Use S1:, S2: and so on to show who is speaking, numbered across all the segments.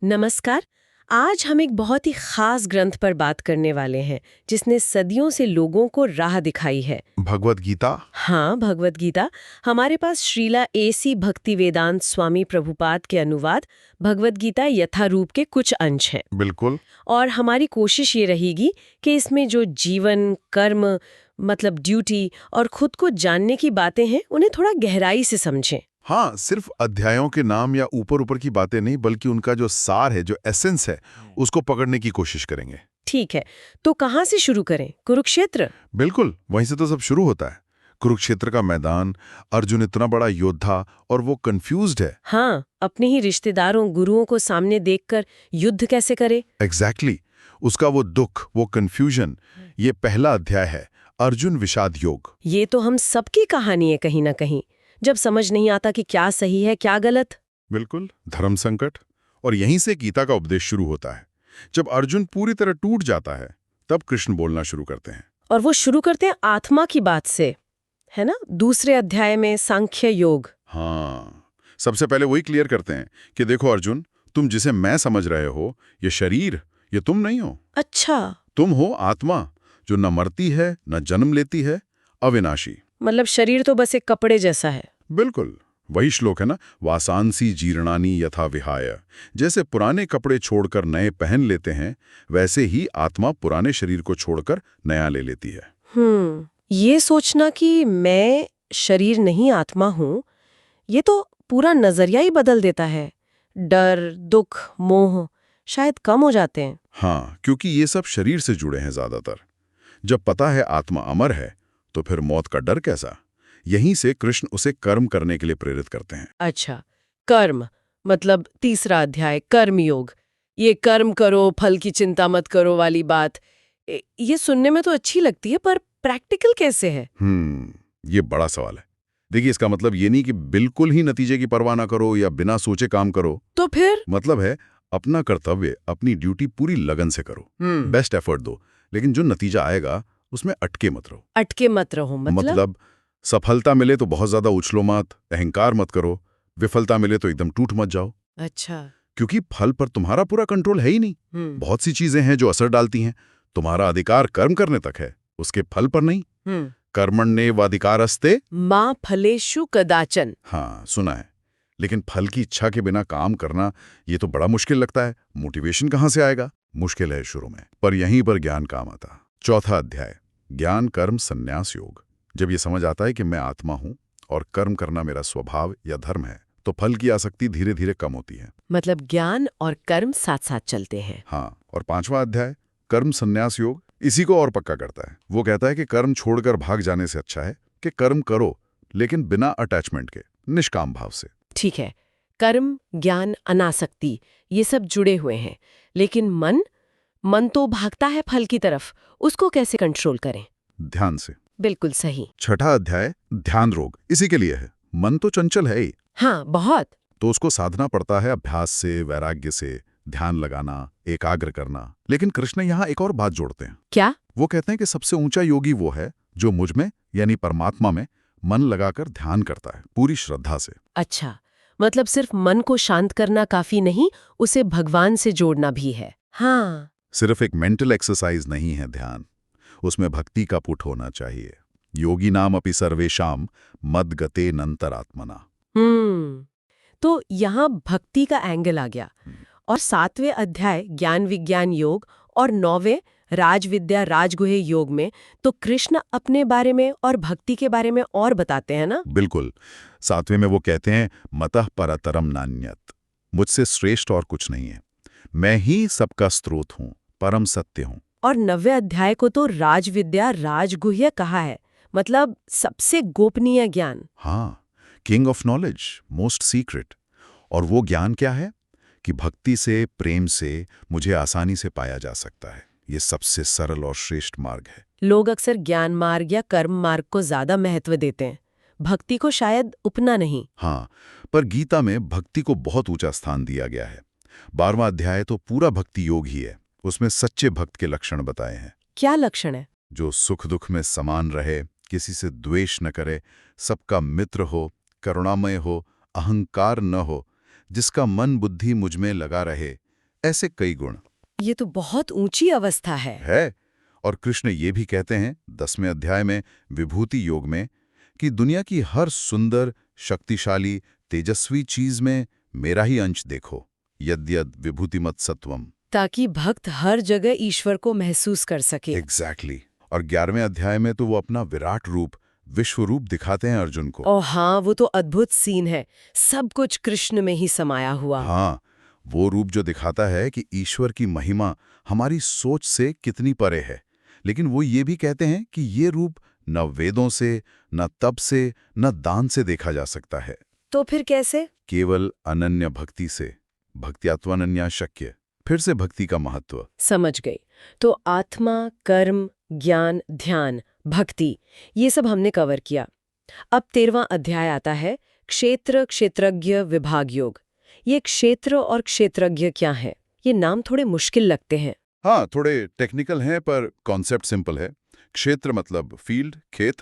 S1: नमस्कार। आज हम एक बहुत ही खास ग्रंथ पर बात करने वाले हैं जिसने सदियों से लोगों को राह दिखाई है।
S2: भगवत गीता।
S1: हाँ, भगवत गीता। हमारे पास श्रीला एसी भक्तिवेदांत स्वामी प्रभुपाद के अनुवाद भगवत गीता यथारूप के कुछ अंश हैं।
S2: बिल्कुल।
S1: और हमारी कोशिश ये रहेगी कि इसमें जो जीवन, कर्म, मतलब ड्यूटी और खुद को जानने की बातें हैं उन्हें थोड़ा गहराई से समझें।
S2: हाँ, सिर्फ अध्यायों के नाम या ऊपर ऊपर की बातें नहीं, बल्कि उनका जो सार है, जो एसेंस है, उसको पकड़ने की कोशिश करेंगे।
S1: ठीक है, तो कहाँ से शुरू करें? कुरुक्षेत्र?
S2: बिल्कुल, वहीं से तो सब शुरू होता है। कुरुक्षेत्र का मैदान, अर्जुन इतना बड़ा योद्धा और वो कंफ्यूज्ड है।
S1: हाँ, अपने ही रिश्तेदारों, गुरुओं को सामने देखकर युद्ध कैसे करे?
S2: एग्जैक्टली। उसका वो दुख, वो कंफ्यूजन, ये पहला अध्याय है, अर्जुन विषाद योग।
S1: ये तो हम सबकी कहानी है कहीं ना कहीं, जब समझ नहीं आता कि क्या सही है क्या गलत।
S2: बिल्कुल, धर्म संकट। और यहीं से गीता का उपदेश शुरू होता है। जब अर्जुन पूरी तरह टूट जाता है, तब कृष्ण बोलना शुरू करते हैं।
S1: और वो शुरू करते हैं आत्मा की बात से, है ना? दूसरे अध्याय में सांख्य योग।
S2: हाँ, सबसे पहले वही क्लियर करते हैं कि देखो अर्जुन, तुम जिसे मैं समझ रहे हो, ये शरीर, ये तुम नहीं हो।
S1: अच्छा,
S2: तुम हो आत्मा, जो न मरती है, न जन्म लेती है, अविनाशी।
S1: मतलब शरीर तो बस एक कपड़े जैसा है।
S2: बिल्कुल, वही श्लोक है ना, वासांसी जीर्णानी यथा विहाय। जैसे पुराने कपड़े छोड़कर नए पहन लेते हैं, वैसे ही आत्मा पुराने शरीर को छोड़कर नया ले लेती है।
S1: ये सोचना कि मैं शरीर नहीं आत्मा हूँ, ये तो पूरा नजरिया ही बदल देता है। डर, दुख, मोह शायद कम हो जाते हैं।
S2: हाँ, क्योंकि ये सब शरीर से जुड़े हैं ज्यादातर। जब पता है आत्मा अमर है, तो फिर मौत का डर कैसा? यहीं से कृष्ण उसे कर्म करने के लिए प्रेरित करते हैं।
S1: अच्छा, कर्म, मतलब तीसरा अध्याय कर्म योग। ये कर्म करो, फल की चिंता मत करो वाली बात, ये सुनने में तो अच्छी लगती है, पर प्रैक्टिकल कैसे है?
S2: ये बड़ा सवाल है। देखिए, इसका मतलब ये नहीं कि बिल्कुल ही नतीजे की परवाह ना करो या बिना सोचे काम करो।
S1: तो फिर
S2: मतलब है, अपना कर्तव्य, अपनी ड्यूटी पूरी लगन से करो, बेस्ट एफर्ट दो, लेकिन जो नतीजा आएगा उसमें अटके मत रहो।
S1: अटके मत रहो मतलब?
S2: सफलता मिले तो बहुत ज्यादा उछलो मत, अहंकार मत करो। विफलता मिले तो एकदम टूट मत जाओ।
S1: अच्छा।
S2: क्योंकि फल पर तुम्हारा पूरा कंट्रोल है ही नहीं। बहुत सी चीजें हैं जो असर डालती हैं। तुम्हारा अधिकार कर्म करने तक है, उसके फल पर नहीं। कर्मण्येवाधिकारस्ते
S1: माँ फलेषु कदाचन।
S2: हाँ, सुना है। लेकिन फल की इच्छा के बिना काम करना, ये तो बड़ा मुश्किल लगता है। मोटिवेशन कहाँ से आएगा? मुश्किल है शुरू में, पर यहीं पर ज्ञान काम आता। चौथा अध्याय, ज्ञान कर्म संन्यास योग। जब ये समझ आता है कि मैं आत्मा हूँ और कर्म करना मेरा स्वभाव या धर्म है, तो फल की आसक्ति धीरे धीरे कम होती है।
S1: मतलब ज्ञान और कर्म साथ साथ चलते हैं।
S2: हाँ, और पांचवा अध्याय, कर्म संन्यास योग, इसी को और पक्का करता है। वो कहता है कि कर्म छोड़कर भाग जाने से अच्छा है कि कर्म करो, लेकिन बिना अटैचमेंट के, निष्काम भाव से।
S1: ठीक है, कर्म, ज्ञान, अनासक्ति, ये सब जुड़े हुए हैं, लेकिन मन तो भागता है फल की तरफ, उसको कैसे कंट्रोल करें?
S2: ध्यान से।
S1: बिल्कुल सही।
S2: छठा अध्याय, ध्यान रोग, इसी के लिए है। मन तो चंचल है ही,
S1: हाँ, बहुत।
S2: तो उसको साधना पड़ता है अभ्यास से, वैराग्य से, ध्यान लगाना, एकाग्र करना। लेकिन कृष्ण यहाँ एक और बात जोड़ते हैं।
S1: क्या?
S2: वो कहते हैं कि सबसे ऊंचा योगी वो है जो मुझ में, यानी परमात्मा में, मन लगाकर ध्यान करता है, पूरी श्रद्धा से।
S1: अच्छा, मतलब सिर्फ मन को शांत करना काफी नहीं, उसे भगवान से जोड़ना भी है। हाँ।
S2: सिर्फ एक मेंटल एक्सरसाइज नहीं है ध्यान, उसमें भक्ति का पुट होना चाहिए। योगी नाम अपि सर्वेशाम मद्गते नंतरात्मना।
S1: तो यहाँ भक्ति का एंगल आ गया। और 7वें अध्याय ज्ञान विज्ञान योग और 9वें राजविद्या राजगुह्य योग में तो कृष्ण अपने बारे में और भक्ति के बारे में और बताते हैं ना?
S2: बिल्कुल। 7वें में वो कहते हैं, मतः परतरम नान्यत, मुझसे श्रेष्ठ और कुछ नहीं है, मैं ही सबका स्रोत हूँ, परम सत्य हूँ।
S1: और 9वें अध्याय को तो राजविद्या राजगुह्य कहा है, मतलब सबसे गोपनीय ज्ञान।
S2: हाँ, king of knowledge, most secret. और वो ज्ञान क्या है? कि भक्ति से, प्रेम से मुझे आसानी से पाया जा सकता है। ये सबसे सरल और श्रेष्ठ मार्ग है।
S1: लोग अक्सर ज्ञान मार्ग या कर्म मार्ग को ज्यादा महत्व देते हैं, भक्ति को शायद उतना नहीं।
S2: हाँ, पर गीता में भक्ति को बहुत ऊंचा स्थान दिया गया है। 12वां अध्याय तो पूरा भक्ति योग ही है। उसमें सच्चे भक्त के लक्षण बताए हैं।
S1: क्या लक्षण है?
S2: जो सुख दुख में समान रहे, किसी से द्वेष न करे, सबका मित्र हो, करुणामय हो, अहंकार न हो, जिसका मन बुद्धि मुझ में लगा रहे, ऐसे कई गुण
S1: ये तो बहुत ऊंची अवस्था है।
S2: और कृष्ण ये भी कहते हैं 10वें अध्याय में विभूति योग में कि दुनिया की हर सुंदर, शक्तिशाली, तेजस्वी चीज में मेरा ही अंश देखो, यद्यद विभूतिमत सत्वम।
S1: ताकि भक्त हर जगह ईश्वर को महसूस कर सके।
S2: एग्जैक्टली। और 11वें अध्याय में तो वो अपना विराट रूप, विश्व रूप दिखाते हैं अर्जुन को।
S1: और हाँ, वो तो अद्भुत सीन है, सब कुछ कृष्ण में ही समाया हुआ।
S2: हाँ, वो रूप जो दिखाता है कि ईश्वर की महिमा हमारी सोच से कितनी परे है। लेकिन वो ये भी कहते हैं कि ये रूप न वेदों से, न तप से, न दान से देखा जा सकता है।
S1: तो फिर कैसे?
S2: केवल अनन्य भक्ति से। भक्त्यात्वानन्या शक्य। फिर से भक्ति का महत्व।
S1: समझ गई। तो आत्मा, कर्म, ज्ञान, ध्यान, भक्ति, ये सब हमने कवर किया। अब 13वां अध्याय आता है, क्षेत्र क्षेत्रज्ञ विभाग योग। ये क्षेत्र और क्षेत्रज्ञ क्या है? ये नाम थोड़े मुश्किल लगते हैं।
S2: हाँ, थोड़े टेक्निकल हैं पर कॉन्सेप्ट सिंपल है। क्षेत्र मतलब फील्ड, खेत।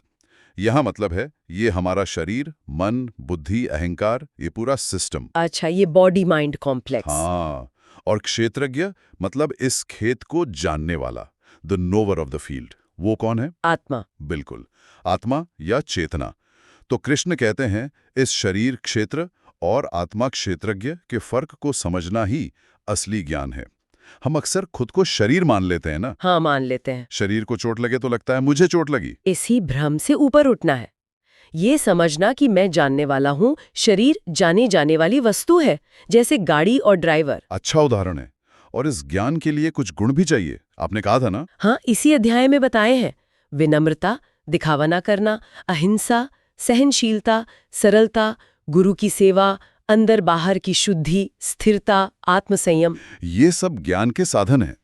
S2: यहाँ मतलब है ये हमारा शरीर, मन, बुद्धि, अहंकार, ये पूरा सिस्टम।
S1: अच्छा, ये बॉडी माइंड कॉम्प्लेक्स।
S2: हाँ, और क्षेत्रज्ञ मतलब इस खेत को जानने वाला, the nowhere of the field. वो कौन है?
S1: आत्मा।
S2: बिल्कुल, आत्मा या चेतना। तो कृष्ण कहते हैं इस शरीर क्षेत्र और आत्मा क्षेत्रज्ञ के फर्क को समझना ही असली ज्ञान है। हम अक्सर खुद को शरीर मान लेते हैं ना।
S1: हाँ, मान लेते हैं।
S2: शरीर को चोट लगे तो लगता है मुझे चोट लगी।
S1: इसी भ्रम से ऊपर उठना है, ये समझना कि मैं जानने वाला हूँ, शरीर जानी जाने वाली वस्तु है, जैसे गाड़ी और ड्राइवर।
S2: अच्छा उदाहरण है। और इस ज्ञान के लिए कुछ गुण भी चाहिए, आपने कहा था ना।
S1: हाँ, इसी अध्याय में बताए हैं। विनम्रता, दिखावा ना करना, अहिंसा, सहनशीलता, सरलता, गुरु की सेवा, अंदर बाहर की शुद्धि, स्थिरता, आत्मसंयम।
S2: ये सब ज्ञान के साधन हैं।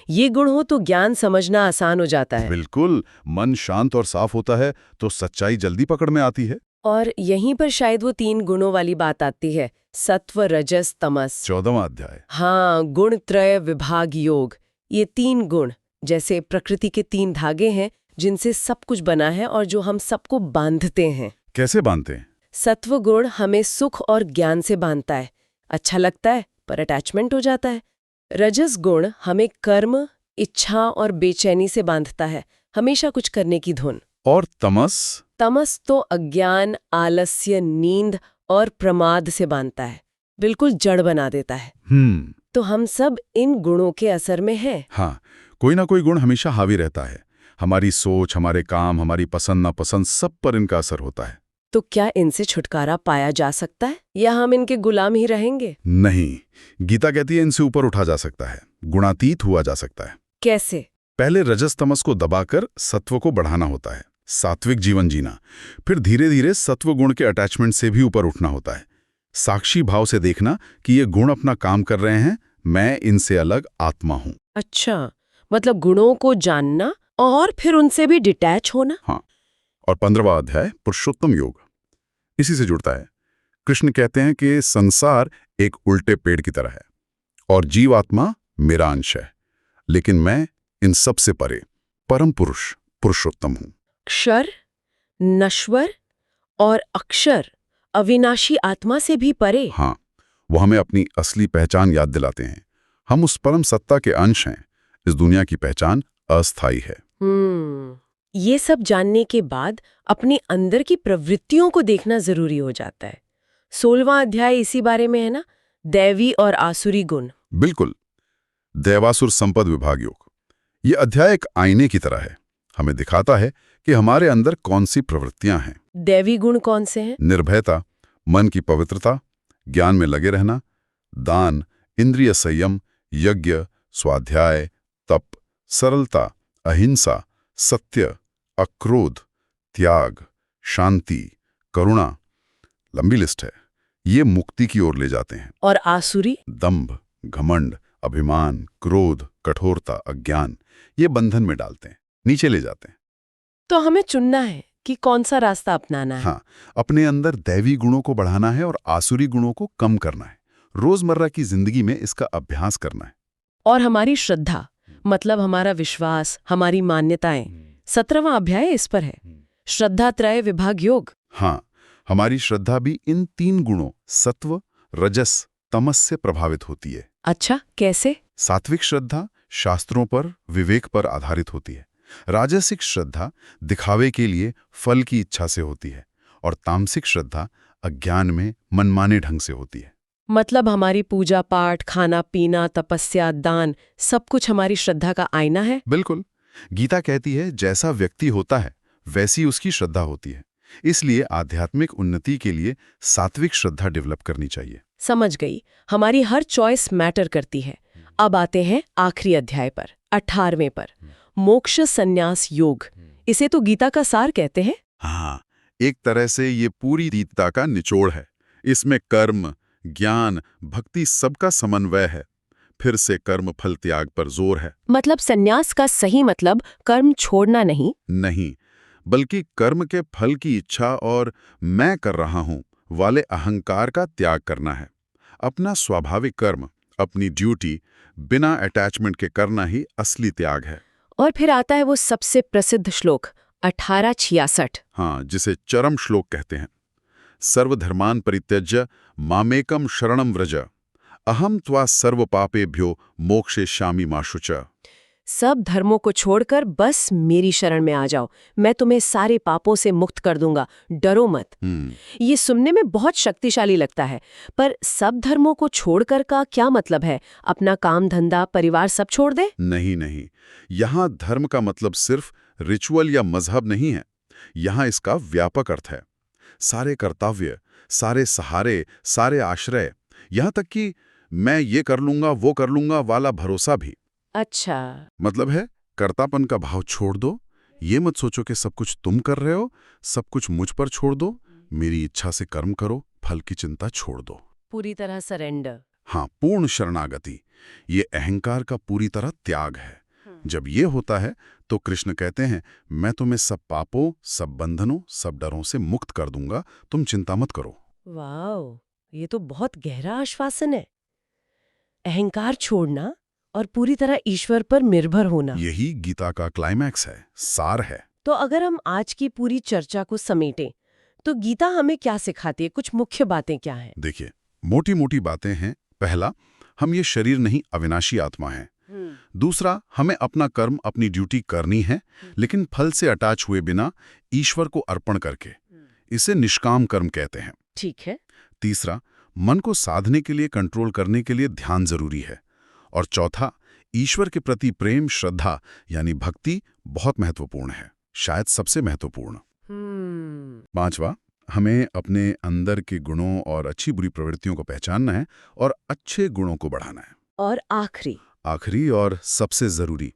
S1: ये गुण हो तो ज्ञान समझना आसान हो जाता है।
S2: बिल्कुल, मन शांत और साफ होता है तो सच्चाई जल्दी पकड़ में आती है।
S1: और यहीं पर शायद वो 3 गुणों वाली बात आती है, सत्व, रजस, तमस।
S2: 14वां अध्याय।
S1: हाँ, गुण त्रय विभाग योग। ये 3 गुण जैसे प्रकृति के 3 धागे हैं जिनसे सब कुछ बना है और जो हम सबको बांधते हैं।
S2: कैसे बांधते हैं?
S1: सत्व गुण हमें सुख और ज्ञान से बांधता है, अच्छा लगता है पर अटैचमेंट हो जाता है। रजस गुण हमें कर्म, इच्छा और बेचैनी से बांधता है, हमेशा कुछ करने की धुन।
S2: और तमस?
S1: तमस तो अज्ञान, आलस्य, नींद और प्रमाद से बांधता है, बिल्कुल जड़ बना देता है। तो हम सब इन गुणों के असर में हैं।
S2: हाँ, कोई ना कोई गुण हमेशा हावी रहता है। हमारी सोच, हमारे काम, हमारी पसंद नापसंद, सब पर इनका असर होता है।
S1: तो क्या इनसे छुटकारा पाया जा सकता है या हम इनके गुलाम ही रहेंगे?
S2: नहीं, गीता कहती है इनसे ऊपर उठा जा सकता है, गुणातीत हुआ जा सकता है।
S1: कैसे?
S2: पहले रजस तमस को दबाकर सत्व को बढ़ाना होता है, सात्विक जीवन जीना। फिर धीरे धीरे सत्व गुण के अटैचमेंट से भी ऊपर उठना होता है। साक्षी भाव से देखना कि ये गुण अपना काम कर रहे हैं, मैं इनसे अलग आत्मा हूं।
S1: अच्छा, मतलब गुणों को जानना और फिर उनसे भी डिटैच होना।
S2: हाँ, और 15वां अध्याय पुरुषोत्तम योग इसी से जुड़ता है। कृष्ण कहते हैं कि संसार एक उल्टे पेड़ की तरह है और जीवात्मा मेरा अंश है, लेकिन मैं इन सब से परे परम पुरुष पुरुषोत्तम हूं।
S1: क्षर, नश्वर और अक्षर, अविनाशी आत्मा से भी परे।
S2: हाँ, वो हमें अपनी असली पहचान याद दिलाते हैं। हम उस परम सत्ता के अंश हैं। इस दुनिया की पहचान अस्थायी है।
S1: ये सब जानने के बाद अपने अंदर की प्रवृत्तियों को देखना जरूरी हो जाता है। 16वां अध्याय इसी बारे में है ना, दैवी और आसुरी गुण।
S2: बिल्कुल, दैवासुर संपद विभाग योग। ये अध्याय एक आईने की तरह है, हमें दिखाता है कि हमारे अंदर कौन सी प्रवृत्तियां हैं।
S1: दैवी गुण कौन से हैं?
S2: निर्भयता, मन की पवित्रता, ज्ञान में लगे रहना, दान, इंद्रिय संयम, यज्ञ, स्वाध्याय, तप, सरलता, अहिंसा, सत्य, अक्रोध, त्याग, शांति, करुणा। लंबी लिस्ट है। ये मुक्ति की ओर ले जाते हैं।
S1: और आसुरी?
S2: दंभ, घमंड, अभिमान, क्रोध, कठोरता, अज्ञान, ये बंधन में डालते हैं, नीचे ले जाते हैं।
S1: तो हमें चुनना है कि कौन सा रास्ता अपनाना है।
S2: हाँ, अपने अंदर दैवी गुणों को बढ़ाना है और आसुरी गुणों को कम करना है। रोजमर्रा की जिंदगी में इसका अभ्यास करना है।
S1: और हमारी श्रद्धा, मतलब हमारा विश्वास, हमारी मान्यताएं, 17वां अध्याय इस पर है, श्रद्धा त्रय विभाग योग।
S2: हाँ, हमारी श्रद्धा भी इन 3 गुणों सत्व, रजस, तमस से प्रभावित होती है।
S1: अच्छा, कैसे?
S2: सात्विक श्रद्धा शास्त्रों पर, विवेक पर आधारित होती है। राजसिक श्रद्धा दिखावे के लिए, फल की इच्छा से होती है। और तामसिक श्रद्धा अज्ञान में मनमाने ढंग से होती है।
S1: मतलब हमारी पूजा पाठ, खाना पीना, तपस्या, दान, सब कुछ हमारी श्रद्धा का आईना है?
S2: बिल्कुल। गीता कहती है जैसा व्यक्ति होता है वैसी उसकी श्रद्धा होती है। इसलिए आध्यात्मिक उन्नति के लिए सात्विक श्रद्धा डेवलप करनी चाहिए।
S1: समझ गई। हमारी हर चॉइस मैटर करती है। अब आते हैं आखिरी अध्याय पर, 18वें पर, मोक्ष संन्यास योग। इसे तो गीता का सार कहते हैं।
S2: हाँ, एक तरह से ये पूरी गीता का निचोड़ है। इसमें कर्म, ज्ञान, भक्ति सबका समन्वय है। फिर से कर्म फल त्याग पर जोर है।
S1: मतलब संन्यास का सही मतलब कर्म छोड़ना
S2: नहीं, बल्कि कर्म के फल की इच्छा और मैं कर रहा हूं वाले अहंकार का त्याग करना है। अपना स्वाभाविक कर्म, अपनी ड्यूटी बिना अटैचमेंट के करना ही असली त्याग है।
S1: और फिर आता है वो सबसे प्रसिद्ध श्लोक 1866।
S2: हाँ, जिसे चरम श्लोक कहते हैं। सर्वधर्मान् परित्यज्य मामेकम शरणम व्रज, अहम त्वा सर्व पापेभ्यो मोक्षयिष्यामि मा शुच।
S1: सब धर्मों को छोड़कर बस मेरी शरण में आ जाओ, मैं तुम्हें सारे पापों से मुक्त कर दूंगा, डरो मत। ये सुनने में बहुत शक्तिशाली लगता है, पर सब धर्मों को छोड़कर का क्या मतलब है? अपना काम धंधा परिवार सब छोड़ दे?
S2: नहीं, यहाँ धर्म का मतलब सिर्फ रिचुअल या मजहब नहीं है। यहाँ इसका व्यापक अर्थ है। सारे कर्तव्य, सारे सहारे, सारे आश्रय, यहाँ तक कि मैं ये कर लूंगा वो कर लूंगा वाला भरोसा भी।
S1: अच्छा,
S2: मतलब है कर्तापन का भाव छोड़ दो। ये मत सोचो कि सब कुछ तुम कर रहे हो, सब कुछ मुझ पर छोड़ दो। मेरी इच्छा से कर्म करो, फल की चिंता छोड़ दो।
S1: पूरी तरह सरेंडर।
S2: हाँ, पूर्ण शरणागति। ये अहंकार का पूरी तरह त्याग है। जब ये होता है तो कृष्ण कहते हैं, मैं तुम्हें सब पापों, सब बंधनों, सब डरों से मुक्त कर दूंगा, तुम चिंता मत करो।
S1: वाओ, ये तो बहुत गहरा आश्वासन है। अहंकार छोड़ना और पूरी तरह ईश्वर पर निर्भर होना।
S2: यही गीता का क्लाइमैक्स है, सार है।
S1: तो अगर हम आज की पूरी चर्चा को समेटें, तो गीता हमें क्या सिखाती है? कुछ मुख्य बातें क्या हैं?
S2: देखिए, मोटी मोटी बातें हैं। पहला, हम ये शरीर नहीं, अविनाशी आत्मा है। दूसरा, हमें अपना कर्म, अपनी ड्यूटी करनी है, लेकिन फल से अटैच हुए बिना, ईश्वर को अर्पण करके। इसे निष्काम कर्म कहते हैं।
S1: ठीक है।
S2: तीसरा, मन को साधने के लिए, कंट्रोल करने के लिए ध्यान जरूरी है। और चौथा, ईश्वर के प्रति प्रेम, श्रद्धा यानी भक्ति बहुत महत्वपूर्ण है, शायद सबसे महत्वपूर्ण। पांचवा, हमें अपने अंदर के गुणों और अच्छी बुरी प्रवृत्तियों को पहचानना है और अच्छे गुणों को बढ़ाना है।
S1: और आखिरी
S2: और सबसे जरूरी,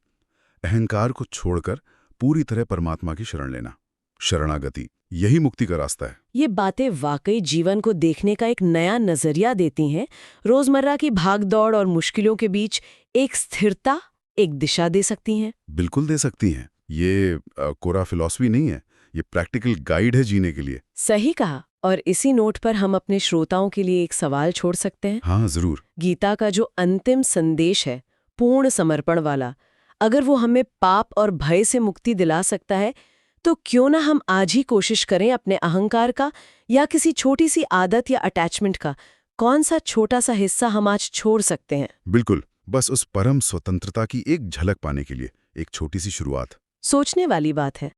S2: अहंकार को छोड़कर पूरी तरह परमात्मा की शरण लेना। शरणागति, यही मुक्ति का रास्ता है।
S1: ये बातें वाकई जीवन को देखने का एक नया नजरिया देती हैं। रोजमर्रा की भागदौड़ और मुश्किलों के बीच एक स्थिरता, एक दिशा दे सकती हैं।
S2: बिल्कुल दे सकती हैं। ये कोरा फिलॉसफी नहीं है, ये प्रैक्टिकल गाइड है जीने के लिए।
S1: सही कहा। और इसी नोट पर हम अपने श्रोताओं के लिए एक सवाल छोड़ सकते हैं।
S2: हाँ, जरूर।
S1: गीता का जो अंतिम संदेश है, पूर्ण समर्पण वाला, अगर वो हमें पाप और भय से मुक्ति दिला सकता है, तो क्यों ना हम आज ही कोशिश करें अपने अहंकार का या किसी छोटी सी आदत या अटैचमेंट का कौन सा छोटा सा हिस्सा हम आज छोड़ सकते हैं।
S2: बिल्कुल, बस उस परम स्वतंत्रता की एक झलक पाने के लिए एक छोटी सी शुरुआत।
S1: सोचने वाली बात है।